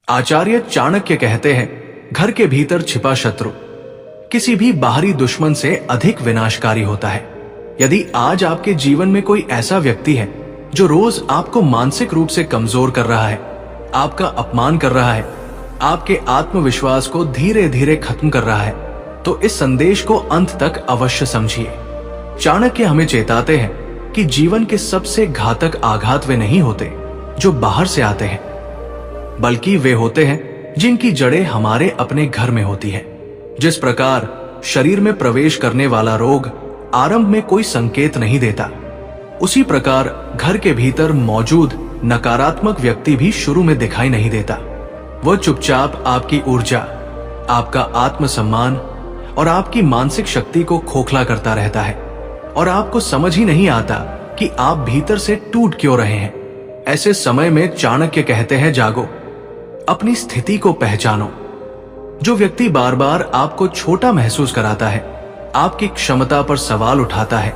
आचार्य चाणक्य कहते हैं, घर के भीतर छिपा शत्रु किसी भी बाहरी दुश्मन से अधिक विनाशकारी होता है। यदि आज आपके जीवन में कोई ऐसा व्यक्ति है जो रोज आपको मानसिक रूप से कमजोर कर रहा है, आपका अपमान कर रहा है, आपके आत्मविश्वास को धीरे धीरे खत्म कर रहा है, तो इस संदेश को अंत तक अवश्य समझिए। चाणक्य हमें चेताते हैं कि जीवन के सबसे घातक आघात वे नहीं होते जो बाहर से आते हैं, बल्कि वे होते हैं जिनकी जड़ें हमारे अपने घर में होती है। जिस प्रकार शरीर में प्रवेश करने वाला रोग आरंभ में कोई संकेत नहीं देता, उसी प्रकार घर के भीतर मौजूद नकारात्मक व्यक्ति भी शुरू में दिखाई नहीं देता। वह चुपचाप आपकी ऊर्जा, आपका आत्मसम्मान और आपकी मानसिक शक्ति को खोखला करता रहता है, और आपको समझ ही नहीं आता कि आप भीतर से टूट क्यों रहे हैं। ऐसे समय में चाणक्य कहते हैं, जागो, अपनी स्थिति को पहचानो। जो व्यक्ति बार बार आपको छोटा महसूस कराता है, आपकी क्षमता पर सवाल उठाता है,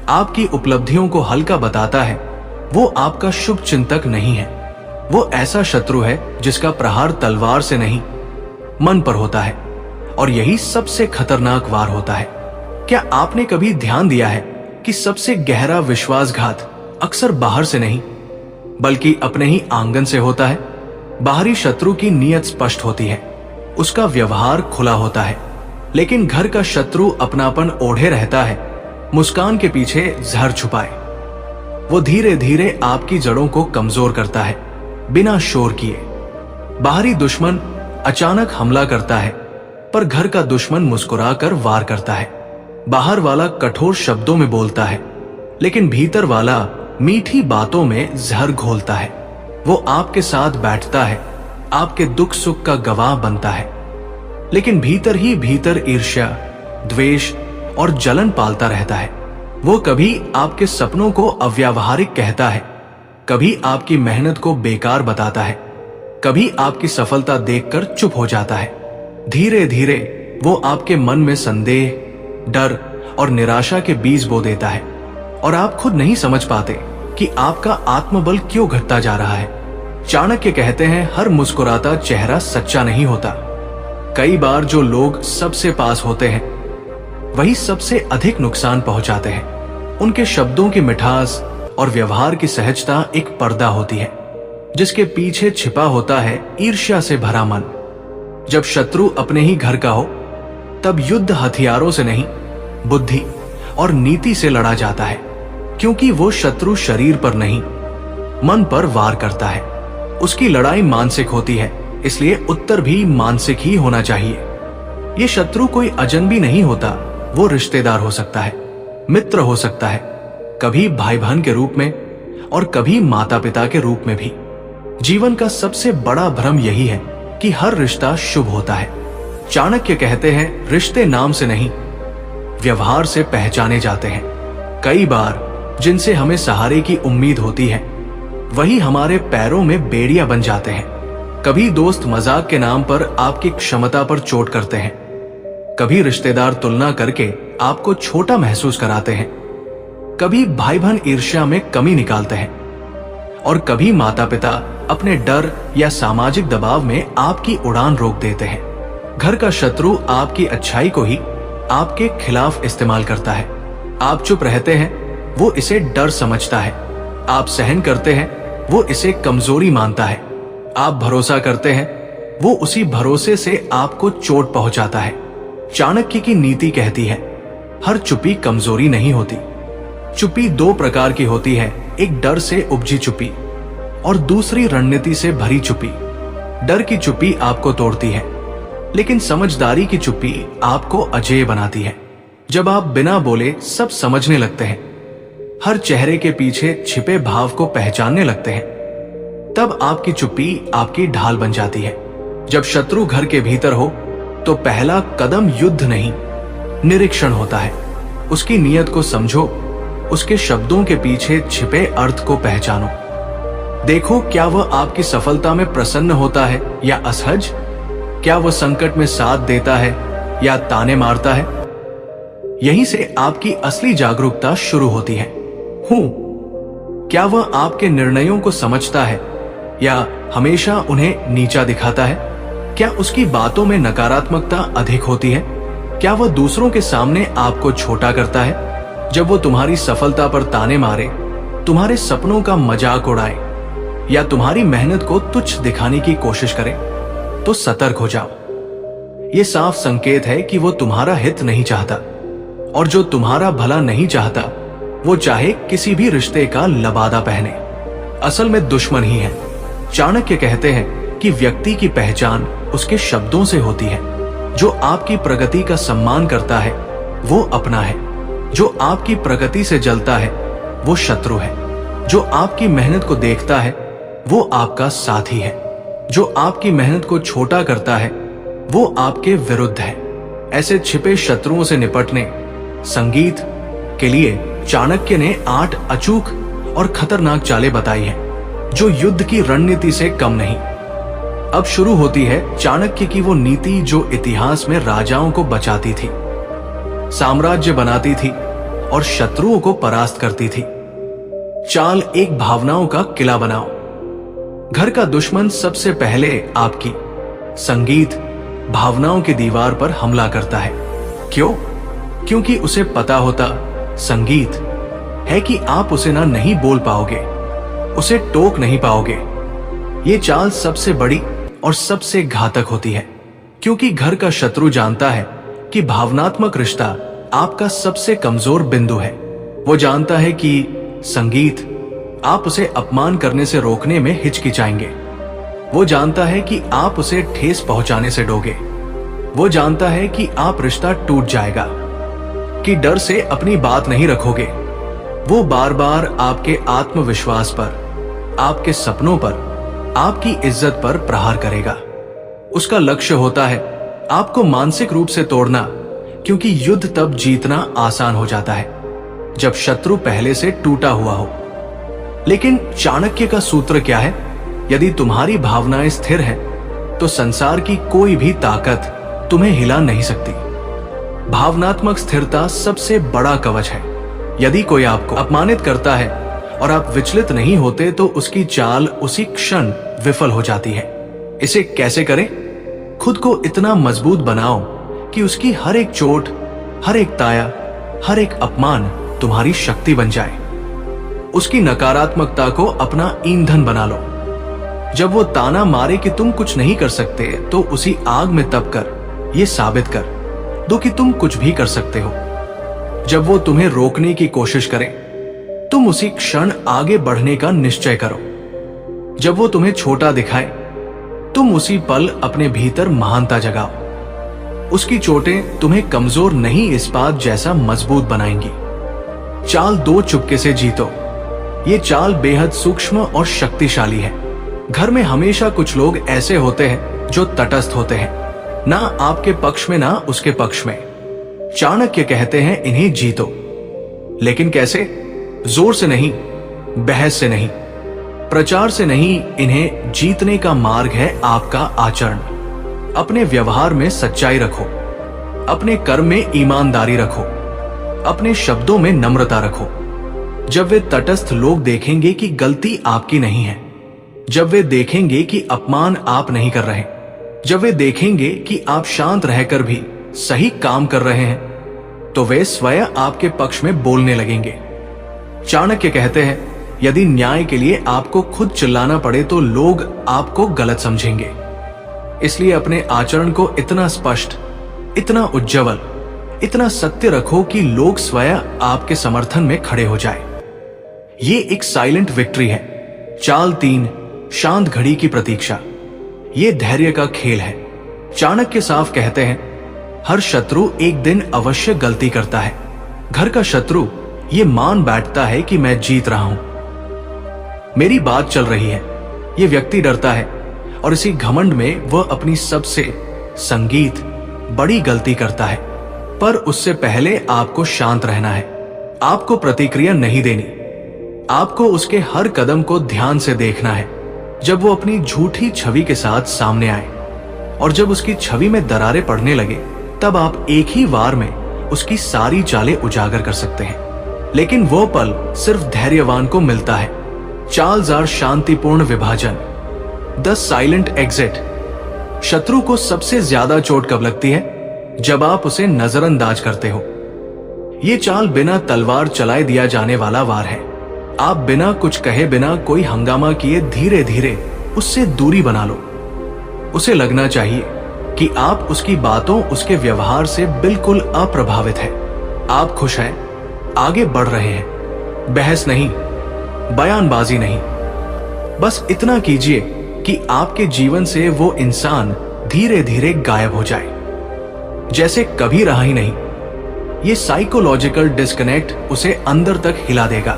आपकी उपलब्धियों को हल्का बताता है, वो आपका शुभ चिंतक नहीं है। वो ऐसा शत्रु है जिसका प्रहार तलवार से नहीं, मन पर होता है, और यही सबसे खतरनाक वार होता है। क्या आपने कभी ध्यान दिया है कि सबसे गहरा विश्वासघात अक्सर बाहर से नहीं, बल्कि अपने ही आंगन से होता है? बाहरी शत्रु की नीयत स्पष्ट होती है, उसका व्यवहार खुला होता है, लेकिन घर का शत्रु अपनापन ओढ़े रहता है, मुस्कान के पीछे जहर छुपाए। वो धीरे धीरे आपकी जड़ों को कमजोर करता है, बिना शोर किए। बाहरी दुश्मन अचानक हमला करता है, पर घर का दुश्मन मुस्कुराकर वार करता है। बाहर वाला कठोर शब्दों में बोलता है, लेकिन भीतर वाला मीठी बातों में जहर घोलता है। वो आपके साथ बैठता है, आपके दुख सुख का गवाह बनता है, लेकिन भीतर ही भीतर ईर्ष्या, द्वेष और जलन पालता रहता है। वो कभी आपके सपनों को अव्यावहारिक कहता है, कभी आपकी मेहनत को बेकार बताता है, कभी आपकी सफलता देखकर चुप हो जाता है। धीरे धीरे वो आपके मन में संदेह, डर और निराशा के बीज बो देता है, और आप खुद नहीं समझ पाते कि आपका आत्मबल क्यों घटता जा रहा है। चाणक्य कहते हैं, हर मुस्कुराता चेहरा सच्चा नहीं होता। कई बार जो लोग सबसे पास होते हैं वही सबसे अधिक नुकसान पहुंचाते हैं। उनके शब्दों की मिठास और व्यवहार की सहजता एक पर्दा होती है, जिसके पीछे छिपा होता है ईर्ष्या से भरा मन। जब शत्रु अपने ही घर का हो, तब युद्ध हथियारों से नहीं, बुद्धि और नीति से लड़ा जाता है, क्योंकि वो शत्रु शरीर पर नहीं, मन पर वार करता है। उसकी लड़ाई मानसिक होती है, इसलिए उत्तर भी मानसिक ही होना चाहिए। ये शत्रु कोई अजनबी नहीं होता, वो रिश्तेदार हो सकता है, मित्र हो सकता है, कभी भाई बहन के रूप में और कभी माता पिता के रूप में भी। जीवन का सबसे बड़ा भ्रम यही है कि हर रिश्ता शुभ होता है। चाणक्य कहते हैं, रिश्ते नाम से नहीं, व्यवहार से पहचाने जाते हैं। कई बार जिनसे हमें सहारे की उम्मीद होती है, वही हमारे पैरों में बेड़ियां बन जाते हैं। कभी दोस्त मजाक के नाम पर आपकी क्षमता पर चोट करते हैं, कभी रिश्तेदार तुलना करके आपको छोटा महसूस कराते हैं, कभी भाई बहन ईर्ष्या में कमी निकालते हैं, और कभी माता पिता अपने डर या सामाजिक दबाव में आपकी उड़ान रोक देते हैं। घर का शत्रु आपकी अच्छाई को ही आपके खिलाफ इस्तेमाल करता है। आप चुप रहते हैं, वो इसे डर समझता है। आप सहन करते हैं, वो इसे कमजोरी मानता है। आप भरोसा करते हैं, वो उसी भरोसे से आपको चोट पहुंचाता है। चाणक्य की नीति कहती है, हर चुप्पी कमजोरी नहीं होती। चुप्पी दो प्रकार की होती है, एक डर से उपजी चुप्पी और दूसरी रणनीति से भरी चुप्पी। डर की चुप्पी आपको तोड़ती है, लेकिन समझदारी की चुप्पी आपको अजेय बनाती है। जब आप बिना बोले सब समझने लगते हैं, हर चेहरे के पीछे छिपे भाव को पहचानने लगते हैं, तब आपकी चुप्पी आपकी ढाल बन जाती है। जब शत्रु घर के भीतर हो, तो पहला कदम युद्ध नहीं, निरीक्षण होता है। उसकी नीयत को समझो, उसके शब्दों के पीछे छिपे अर्थ को पहचानो। देखो, क्या वह आपकी सफलता में प्रसन्न होता है या असहज? क्या वह संकट में साथ देता है या ताने मारता है? यहीं से आपकी असली जागरूकता शुरू होती है। क्या वह आपके निर्णयों को समझता है या हमेशा उन्हें नीचा दिखाता है? क्या उसकी बातों में नकारात्मकता अधिक होती है? क्या वह दूसरों के सामने आपको छोटा करता है? जब वो तुम्हारी सफलता पर ताने मारे, तुम्हारे सपनों का मजाक उड़ाए या तुम्हारी मेहनत को तुच्छ दिखाने की कोशिश करे, तो सतर्क हो जाओ। ये साफ संकेत है कि वो तुम्हारा हित नहीं चाहता, और जो तुम्हारा भला नहीं चाहता वो चाहे किसी भी रिश्ते का लबादा पहने, असल में दुश्मन ही है। चाणक्य कहते हैं कि व्यक्ति की पहचान उसके शब्दों से होती है। जो आपकी प्रगति का सम्मान करता है वो अपना है, जो आपकी प्रगति से जलता है वो शत्रु है, जो आपकी मेहनत को देखता है वो आपका साथी है, जो आपकी मेहनत को छोटा करता है वो आपके विरुद्ध है। ऐसे छिपे शत्रुओं से निपटने संगीत के लिए चाणक्य ने 8 अचूक और खतरनाक चालें बताई हैं, जो युद्ध की रणनीति से कम नहीं। अब शुरू होती है चाणक्य की वो नीति जो इतिहास में राजाओं को बचाती थी, साम्राज्य बनाती थी और शत्रुओं को परास्त करती थी। चाल 1, भावनाओं का किला बनाओ। घर का दुश्मन सबसे पहले आपकी संगीत भावनाओं की दीवार पर हमला करता है। क्यों? क्योंकि उसे पता होता संगीत है कि आप उसे ना नहीं बोल पाओगे, उसे टोक नहीं पाओगे। ये चाल सबसे बड़ी और सबसे घातक होती है, क्योंकि घर का शत्रु जानता है कि भावनात्मक रिश्ता आपका सबसे कमजोर बिंदु है। वो जानता है कि संगीत आप उसे अपमान करने से रोकने में हिचकिचाएंगे। वो जानता है कि आप उसे ठेस पहुंचाने से डरोगे। वो जानता है कि आप रिश्ता टूट जाएगा, कि डर से अपनी बात नहीं रखोगे। वो बार बार आपके आत्मविश्वास पर, आपके सपनों पर, आपकी इज्जत पर प्रहार करेगा। उसका लक्ष्य होता है आपको मानसिक रूप से तोड़ना, क्योंकि युद्ध तब जीतना आसान हो जाता है जब शत्रु पहले से टूटा हुआ हो। लेकिन चाणक्य का सूत्र क्या है? यदि तुम्हारी भावनाएं स्थिर हैं, तो संसार की कोई भी ताकत तुम्हें हिला नहीं सकती। भावनात्मक स्थिरता सबसे बड़ा कवच है। यदि कोई आपको अपमानित करता है और आप विचलित नहीं होते, तो उसकी चाल उसी क्षण विफल हो जाती है। इसे कैसे करें? खुद को इतना मजबूत बनाओ कि उसकी हर एक चोट, हर एक ताया, हर एक अपमान तुम्हारी शक्ति बन जाए। उसकी नकारात्मकता को अपना ईंधन बना लो। जब वो ताना मारे कि तुम कुछ नहीं कर सकते, तो उसी आग में तप कर ये साबित कर दो कि तुम कुछ भी कर सकते हो। जब वो तुम्हें रोकने की कोशिश करे, तुम उसी क्षण आगे बढ़ने का निश्चय करो। जब वो तुम्हें छोटा दिखाए, तुम उसी पल अपने भीतर महानता जगाओ। उसकी चोटें तुम्हें कमजोर नहीं, इस्पात जैसा मजबूत बनाएंगी। चाल 2, चुपके से जीतो। ये चाल बेहद सूक्ष्म और शक्तिशाली है। घर में हमेशा कुछ लोग ऐसे होते हैं जो तटस्थ होते हैं, ना आपके पक्ष में ना उसके पक्ष में। चाणक्य कहते हैं इन्हें जीतो। लेकिन कैसे? जोर से नहीं, बहस से नहीं, प्रचार से नहीं। इन्हें जीतने का मार्ग है आपका आचरण। अपने व्यवहार में सच्चाई रखो, अपने कर्म में ईमानदारी रखो, अपने शब्दों में नम्रता रखो। जब वे तटस्थ लोग देखेंगे कि गलती आपकी नहीं है, जब वे देखेंगे कि अपमान आप नहीं कर रहे, जब वे देखेंगे कि आप शांत रहकर भी सही काम कर रहे हैं, तो वे स्वयं आपके पक्ष में बोलने लगेंगे। चाणक्य कहते हैं यदि न्याय के लिए आपको खुद चिल्लाना पड़े, तो लोग आपको गलत समझेंगे। इसलिए अपने आचरण को इतना स्पष्ट, इतना उज्जवल, इतना सत्य रखो कि लोग स्वयं आपके समर्थन में खड़े हो जाए। ये एक साइलेंट विक्ट्री है। चाल 3, शांत घड़ी की प्रतीक्षा। ये धैर्य का खेल है। चाणक्य साफ कहते हैं हर शत्रु एक दिन अवश्य गलती करता है। घर का शत्रु ये मान बैठता है कि मैं जीत रहा हूं, मेरी बात चल रही है। ये व्यक्ति डरता है और इसी घमंड में वह अपनी सबसे संगीत बड़ी गलती करता है। पर उससे पहले आपको शांत रहना है। आपको प्रतिक्रिया नहीं देनी। आपको उसके हर कदम को ध्यान से देखना है। जब वो अपनी झूठी छवि के साथ सामने आए और जब उसकी छवि में दरारें पड़ने लगे, तब आप एक ही वार में उसकी सारी चालें उजागर कर सकते हैं। लेकिन वो पल सिर्फ धैर्यवान को मिलता है। चाल 4, शांतिपूर्ण विभाजन। The silent exit. शत्रु को सबसे ज्यादा चोट कब लगती है? जब आप उसे नजरअंदाज करते हो। ये चाल बिना तलवार चलाए दिया जाने वाला वार है। आप बिना कुछ कहे, बिना कोई हंगामा किए धीरे धीरे उससे दूरी बना लो। उसे लगना चाहिए कि आप उसकी बातों, उसके व्यवहार से बिल्कुल अप्रभावित हैं। आप खुश हैं, आगे बढ़ रहे हैं। बहस नहीं, बयानबाजी नहीं, बस इतना कीजिए कि आपके जीवन से वो इंसान धीरे धीरे गायब हो जाए, जैसे कभी रहा ही नहीं। ये साइकोलॉजिकल डिस्कनेक्ट उसे अंदर तक हिला देगा।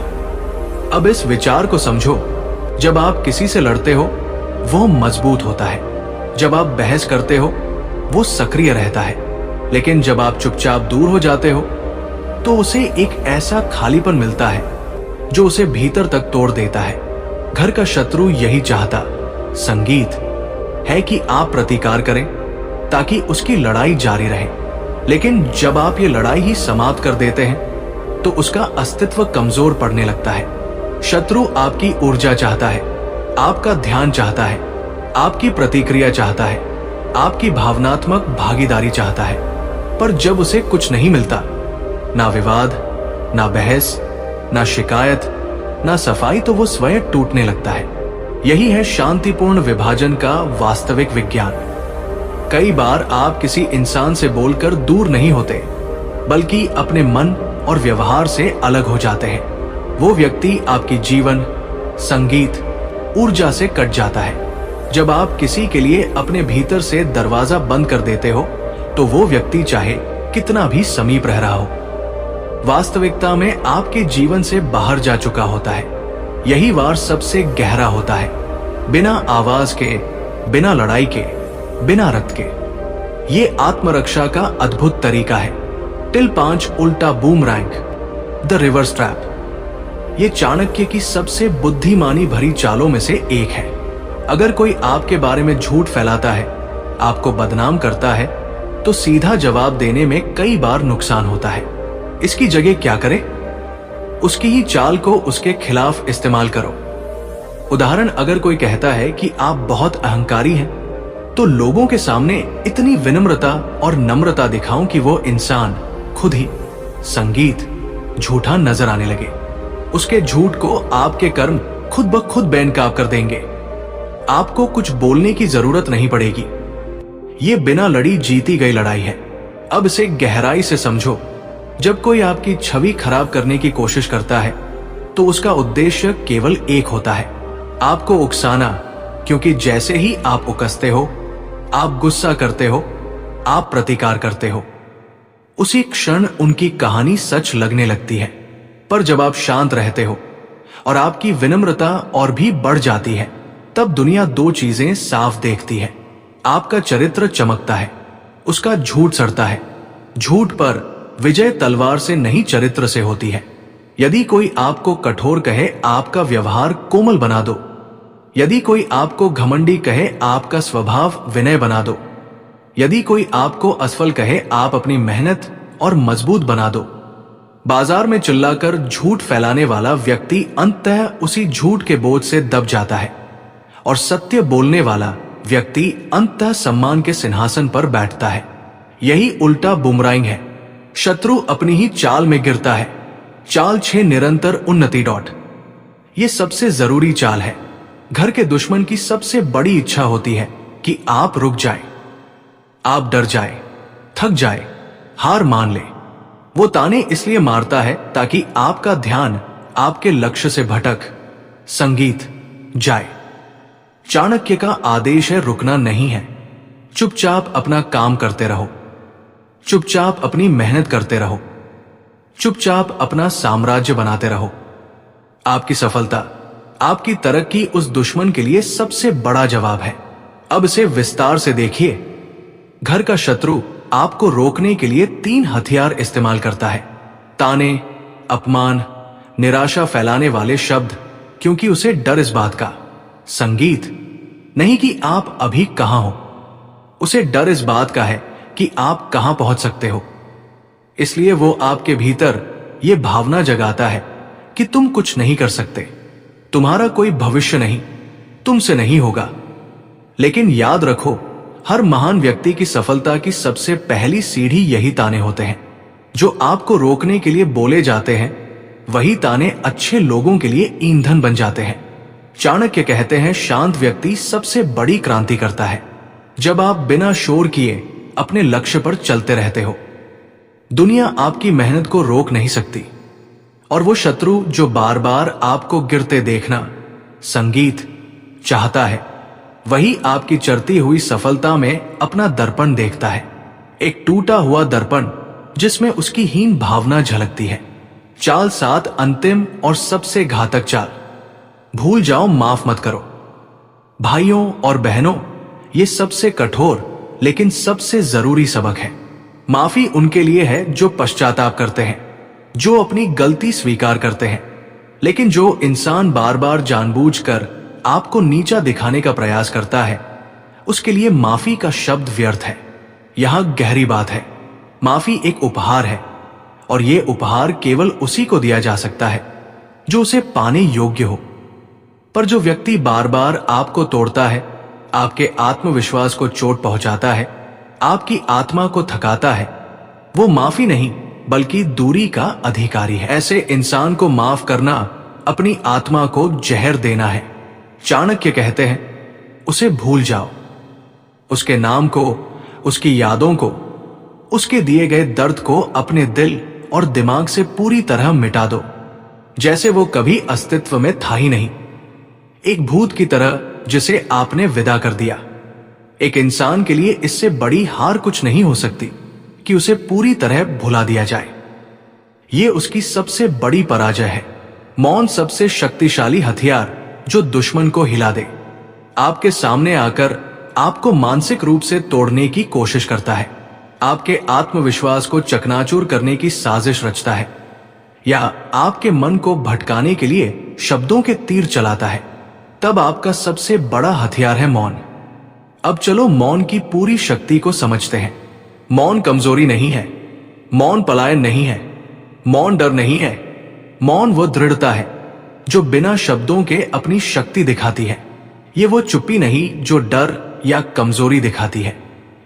अब इस विचार को समझो, जब आप किसी से लड़ते हो वो मजबूत होता है, जब आप बहस करते हो वो सक्रिय रहता है, लेकिन जब आप चुपचाप दूर हो जाते हो तो उसे एक ऐसा खालीपन मिलता है जो उसे भीतर तक तोड़ देता है। घर का शत्रु यही चाहता, संगीत, है कि आप प्रतिकार करें ताकि उसकी लड़ाई जारी रहे। लेकिन जब आप ये लड़ाई ही समाप्त कर देते हैं तो उसका अस्तित्व कमजोर पड़ने लगता है। शत्रु आपकी ऊर्जा चाहता है, आपका ध्यान चाहता है, आपकी प्रतिक्रिया चाहता है, आपकी भावनात्मक भागीदारी चाहता है। पर जब उसे कुछ नहीं मिलता, ना विवाद, ना बहस, ना शिकायत, ना सफाई, तो वो स्वयं टूटने लगता है। यही है शांतिपूर्ण विभाजन का वास्तविक विज्ञान। कई बार आप किसी इंसान से बोलकर दूर नहीं होते, बल्कि अपने मन और व्यवहार से अलग हो जाते हैं। वो व्यक्ति आपकी जीवन, संगीत, ऊर्जा से कट जाता है। जब आप किसी के लिए अपने भीतर से दरवाजा बंद कर देते हो तो वो व्यक्ति चाहे कितना भी समीप रह रहा हो, वास्तविकता में आपके जीवन से बाहर जा चुका होता है। यही वार सबसे गहरा होता है, बिना आवाज के, बिना लड़ाई के, बिना रक्त के। ये आत्मरक्षा का अद्भुत तरीका है। टिल 5 उल्टा बूमरैंग, द रिवर्स ट्रैप। ये चाणक्य की सबसे बुद्धिमानी भरी चालों में से एक है। अगर कोई आपके बारे में झूठ फैलाता है, आपको बदनाम करता है, तो सीधा जवाब देने में कई बार नुकसान होता है। इसकी जगह क्या करें? उसकी ही चाल को उसके खिलाफ इस्तेमाल करो। उदाहरण, अगर कोई कहता है कि आप बहुत अहंकारी हैं, तो लोगों के सामने इतनी विनम्रता और नम्रता दिखाऊं कि वो इंसान खुद ही, संगीत, झूठा नजर आने लगे। उसके झूठ को आपके कर्म खुद ब खुद बेनकाब कर देंगे। आपको कुछ बोलने की जरूरत नहीं पड़ेगी। ये बिना लड़ी जीती गई लड़ाई है। अब इसे गहराई से समझो। जब कोई आपकी छवि खराब करने की कोशिश करता है तो उसका उद्देश्य केवल एक होता है, आपको उकसाना। क्योंकि जैसे ही आप उकसते हो, आप गुस्सा करते हो, आप प्रतिकार करते हो, उसी क्षण उनकी कहानी सच लगने लगती है। पर जब आप शांत रहते हो और आपकी विनम्रता और भी बढ़ जाती है, तब दुनिया दो चीजें साफ देखती है। आपका चरित्र चमकता है, उसका झूठ सड़ता है। झूठ पर विजय तलवार से नहीं, चरित्र से होती है। यदि कोई आपको कठोर कहे, आपका व्यवहार कोमल बना दो। यदि कोई आपको घमंडी कहे, आपका स्वभाव विनय बना दो। यदि कोई आपको असफल कहे, आप अपनी मेहनत और मजबूत बना दो। बाजार में चिल्लाकर झूठ फैलाने वाला व्यक्ति अंततः उसी झूठ के बोझ से दब जाता है, और सत्य बोलने वाला व्यक्ति अंततः सम्मान के सिंहासन पर बैठता है। यही उल्टा बुमराइंग है। शत्रु अपनी ही चाल में गिरता है। चाल 6 निरंतर उन्नति डॉट। ये सबसे जरूरी चाल है। घर के दुश्मन की सबसे बड़ी इच्छा होती है कि आप रुक जाए, आप डर जाए, थक जाए, हार मान ले। वो ताने इसलिए मारता है ताकि आपका ध्यान आपके लक्ष्य से भटक, संगीत, जाए। चाणक्य का आदेश है, रुकना नहीं है। चुपचाप अपना काम करते रहो, चुपचाप अपनी मेहनत करते रहो, चुपचाप अपना साम्राज्य बनाते रहो। आपकी सफलता, आपकी तरक्की उस दुश्मन के लिए सबसे बड़ा जवाब है। अब इसे विस्तार से देखिए। घर का शत्रु आपको रोकने के लिए 3 हथियार इस्तेमाल करता है: ताने, अपमान, निराशा फैलाने वाले शब्द, क्योंकि उसे डर इस बात का, संगीत, नहीं कि आप अभी कहां हो, उसे डर इस बात का है कि आप कहां पहुंच सकते हो। इसलिए वो आपके भीतर यह भावना जगाता है कि तुम कुछ नहीं कर सकते, तुम्हारा कोई भविष्य नहीं, तुमसे नहीं होगा। लेकिन याद रखो, हर महान व्यक्ति की सफलता की सबसे पहली सीढ़ी यही ताने होते हैं जो आपको रोकने के लिए बोले जाते हैं। वही ताने अच्छे लोगों के लिए ईंधन बन जाते हैं। चाणक्य कहते हैं, शांत व्यक्ति सबसे बड़ी क्रांति करता है जब आप बिना शोर किए अपने लक्ष्य पर चलते रहते हो। दुनिया आपकी मेहनत को रोक नहीं सकती, और वो शत्रु जो बार बार आपको गिरते देखना संगीत चाहता है, वही आपकी चढ़ती हुई सफलता में अपना दर्पण देखता है। एक टूटा हुआ दर्पण जिसमें उसकी हीन भावना झलकती है। चाल 7 अंतिम और सबसे घातक चाल। भूल जाओ, माफ मत करो। भाइयों और बहनों, ये सबसे कठोर लेकिन सबसे जरूरी सबक है। माफी उनके लिए है जो पश्चाताप करते हैं, जो अपनी गलती स्वीकार करते हैं। लेकिन जो इंसान बार बार जानबूझकर आपको नीचा दिखाने का प्रयास करता है, उसके लिए माफी का शब्द व्यर्थ है। यहां गहरी बात है। माफी एक उपहार है, और यह उपहार केवल उसी को दिया जा सकता है जो उसे पाने योग्य हो। पर जो व्यक्ति बार बार आपको तोड़ता है, आपके आत्मविश्वास को चोट पहुंचाता है, आपकी आत्मा को थकाता है, वो माफी नहीं बल्कि दूरी का अधिकारी है। ऐसे इंसान को माफ करना अपनी आत्मा को जहर देना है। चाणक्य कहते हैं, उसे भूल जाओ, उसके नाम को, उसकी यादों को, उसके दिए गए दर्द को अपने दिल और दिमाग से पूरी तरह मिटा दो, जैसे वो कभी अस्तित्व में था ही नहीं। एक भूत की तरह जिसे आपने विदा कर दिया। एक इंसान के लिए इससे बड़ी हार कुछ नहीं हो सकती कि उसे पूरी तरह भुला दिया जाए। ये उसकी सबसे बड़ी पराजय है। मौन सबसे शक्तिशाली हथियार जो दुश्मन को हिला दे, आपके सामने आकर आपको मानसिक रूप से तोड़ने की कोशिश करता है, आपके आत्मविश्वास को चकनाचूर करने की साजिश रचता है, या आपके मन को भटकाने के लिए शब्दों के तीर चलाता है, तब आपका सबसे बड़ा हथियार है मौन। अब चलो मौन की पूरी शक्ति को समझते हैं। मौन कमजोरी नहीं है, मौन पलायन नहीं है, मौन डर नहीं है। मौन वो दृढ़ता है जो बिना शब्दों के अपनी शक्ति दिखाती है। ये वो चुप्पी नहीं जो डर या कमजोरी दिखाती है।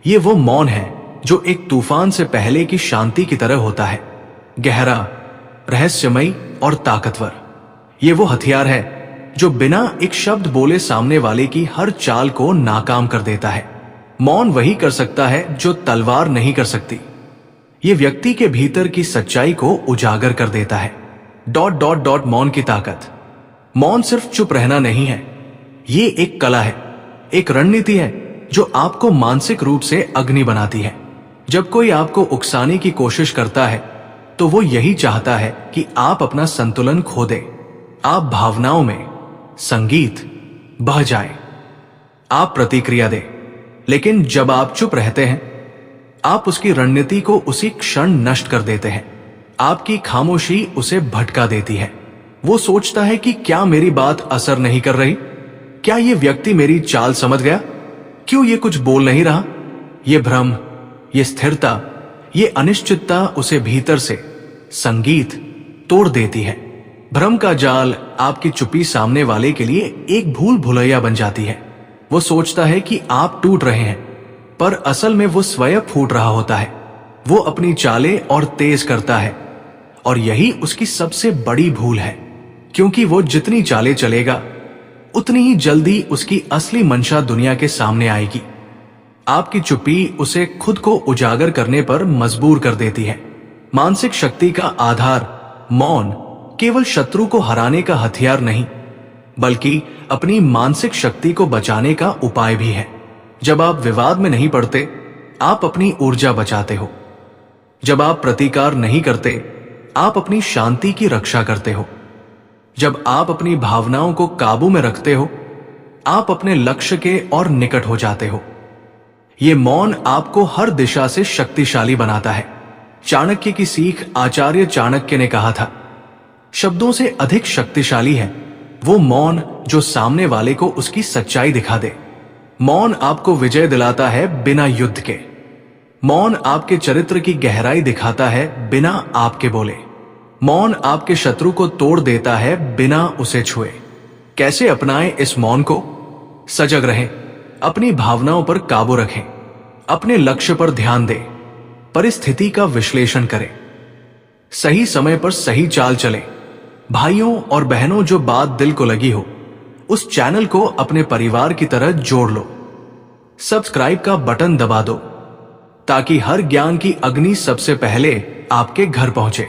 ये वो मौन है जो एक तूफान से पहले की शांति की तरह होता है, गहरा, रहस्यमयी और ताकतवर। ये वो हथियार है जो बिना एक शब्द बोले सामने वाले की हर चाल को नाकाम कर देता है। मौन वही कर सकता है जो तलवार नहीं कर सकती। ये व्यक्ति के भीतर की सच्चाई को उजागर कर देता है। ... मौन की ताकत। मौन सिर्फ चुप रहना नहीं है, ये एक कला है, एक रणनीति है जो आपको मानसिक रूप से अग्नि बनाती है। जब कोई आपको उकसाने की कोशिश करता है तो वो यही चाहता है कि आप अपना संतुलन खो दें, आप भावनाओं में संगीत बह जाए, आप प्रतिक्रिया दें। लेकिन जब आप चुप रहते हैं, आप उसकी रणनीति को उसी क्षण नष्ट कर देते हैं। आपकी खामोशी उसे भटका देती है। वो सोचता है कि क्या मेरी बात असर नहीं कर रही? क्या ये व्यक्ति मेरी चाल समझ गया? क्यों ये कुछ बोल नहीं रहा? ये भ्रम, ये स्थिरता, ये अनिश्चितता उसे भीतर से संगीत तोड़ देती है। भ्रम का जाल आपकी चुप्पी सामने वाले के लिए एक भूल भुलैया बन जाती है। वो सोचता है कि आप टूट रहे हैं, पर असल में वो स्वयं फूट रहा होता है। वो अपनी चालें और तेज करता है, और यही उसकी सबसे बड़ी भूल है, क्योंकि वो जितनी चालें चलेगा उतनी ही जल्दी उसकी असली मंशा दुनिया के सामने आएगी। आपकी चुप्पी उसे खुद को उजागर करने पर मजबूर कर देती है। मानसिक शक्ति का आधार मौन केवल शत्रु को हराने का हथियार नहीं, बल्कि अपनी मानसिक शक्ति को बचाने का उपाय भी है। जब आप विवाद में नहीं पड़ते, आप अपनी ऊर्जा बचाते हो। जब आप प्रतिकार नहीं करते, आप अपनी शांति की रक्षा करते हो। जब आप अपनी भावनाओं को काबू में रखते हो, आप अपने लक्ष्य के और निकट हो जाते हो। ये मौन आपको हर दिशा से शक्तिशाली बनाता है। चाणक्य की सीख आचार्य चाणक्य ने कहा था, शब्दों से अधिक शक्तिशाली है वो मौन जो सामने वाले को उसकी सच्चाई दिखा दे। मौन आपको विजय दिलाता है बिना युद्ध के। मौन आपके चरित्र की गहराई दिखाता है बिना आपके बोले। मौन आपके शत्रु को तोड़ देता है बिना उसे छुए। कैसे अपनाएं इस मौन को? सजग रहें, अपनी भावनाओं पर काबू रखें, अपने लक्ष्य पर ध्यान दें, परिस्थिति का विश्लेषण करें, सही समय पर सही चाल चलें। भाइयों और बहनों, जो बात दिल को लगी हो उस चैनल को अपने परिवार की तरह जोड़ लो। सब्सक्राइब का बटन दबा दो ताकि हर ज्ञान की अग्नि सबसे पहले आपके घर पहुंचे।